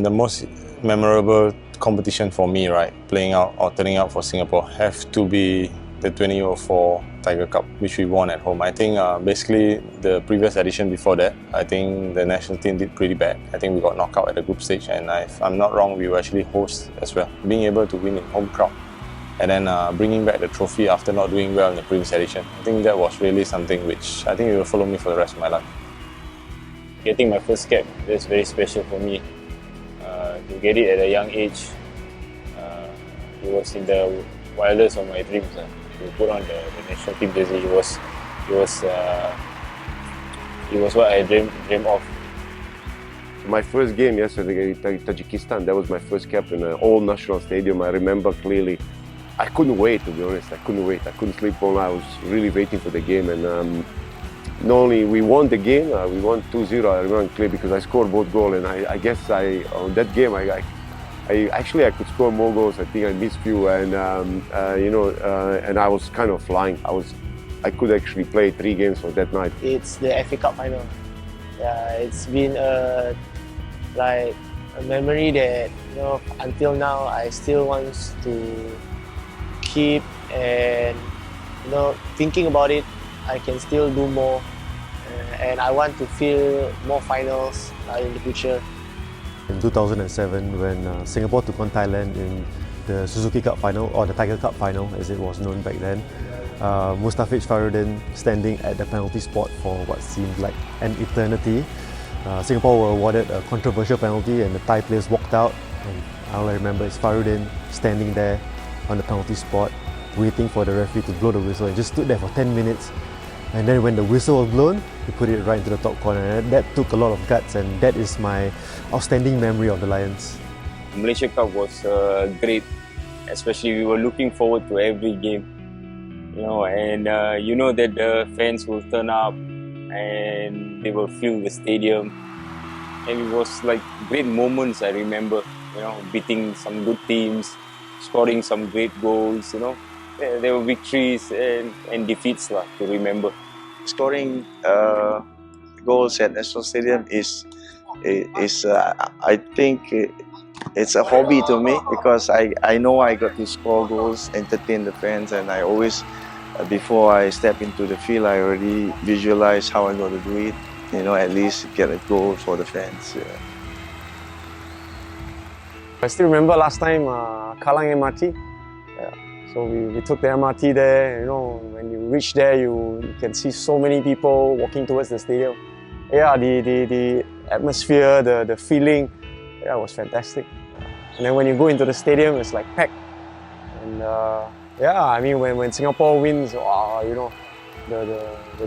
The most memorable competition for me, right, playing out or turning out for Singapore, have to be the 2004 Tiger Cup, which we won at home. I think basically the previous edition before that, I think the national team did pretty bad. I think we got knocked out at the group stage, and if I'm not wrong, we were actually hosts as well. Being able to win in home crowd and then bringing back the trophy after not doing well in the previous edition, I think that was really something which I think it will follow me for the rest of my life. Getting my first cap, that's very special for me. To get it at a young age, it was in the wildest of my dreams. To put on the national team jersey, it was what I dreamed of. My first game yesterday in Tajikistan, that was my first cap in an all-national stadium. I remember clearly. I couldn't wait, to be honest. I couldn't wait. I couldn't sleep all night. I was really waiting for the game. And not only we won the game, we won 2-0. I remember clearly because I scored both goals. And I guess on that game, I could score more goals. I think I missed few, and and I was kind of flying. I could actually play 3 games for that night. It's the FA Cup final. Yeah, it's been a memory that until now I still want to keep, and thinking about it, I can still do more, and I want to feel more finals in the future. In 2007, when Singapore took on Thailand in the Suzuki Cup final, or the Tiger Cup final as it was known back then, Mustafiz Farudin standing at the penalty spot for what seemed like an eternity. Singapore were awarded a controversial penalty and the Thai players walked out, and all I remember is Farudin standing there on the penalty spot waiting for the referee to blow the whistle, and just stood there for 10 minutes, and then when the whistle was blown, he put it right into the top corner, and that took a lot of guts, and that is my outstanding memory of the Lions. Malaysia Cup was great, especially we were looking forward to every game, and that the fans will turn up and they will fill the stadium, and it was like great moments. I remember, beating some good teams, scoring some great goals. There were victories and defeats to remember. Scoring goals at National Stadium is I think it's a hobby to me, because I know I got to score goals, entertain the fans, and I always, before I step into the field, I already visualize how I'm going to do it. At least get a goal for the fans. Yeah. I still remember last time Kallang MRT. Yeah. So we took the MRT there. When you reach there, you can see so many people walking towards the stadium. Yeah, the atmosphere, the feeling, yeah, was fantastic. And then when you go into the stadium, it's like packed. And when Singapore wins, the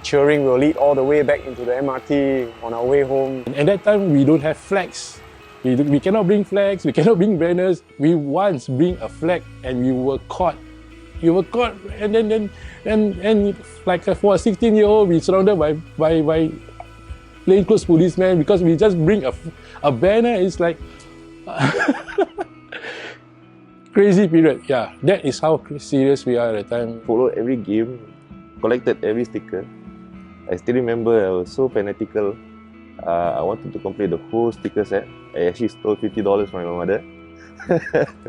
cheering will lead all the way back into the MRT on our way home. At that time, we don't have flags. We cannot bring flags, we cannot bring banners. We once bring a flag and we were caught. You were caught, and then like for a 16-year-old, we surrounded by plainclothes policemen because we just bring a banner. It's like crazy period. Yeah, that is how serious we are at the time. Followed every game, collected every sticker. I still remember I was so fanatical. I wanted to complete the whole sticker set. I actually stole $50 from my mother.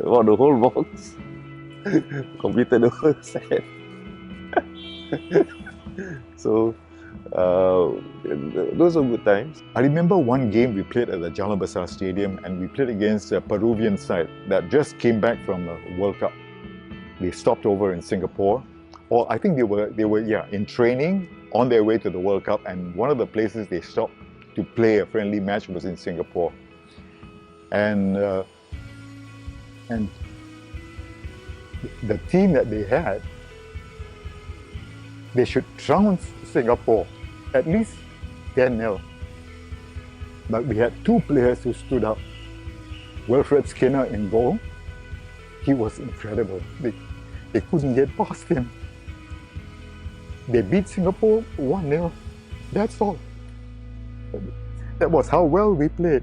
Bought the whole box. Completed the whole set. So, those were good times. I remember one game we played at the Jalan Besar Stadium, and we played against a Peruvian side that just came back from the World Cup. They stopped over in Singapore, or I think they were in training on their way to the World Cup, and one of the places they stopped to play a friendly match was in Singapore. And the team that they had, they should trounce Singapore, at least 10-0. But we had 2 players who stood up. Wilfred Skinner in goal. He was incredible. They couldn't get past him. They beat Singapore 1-0. That's all. That was how well we played.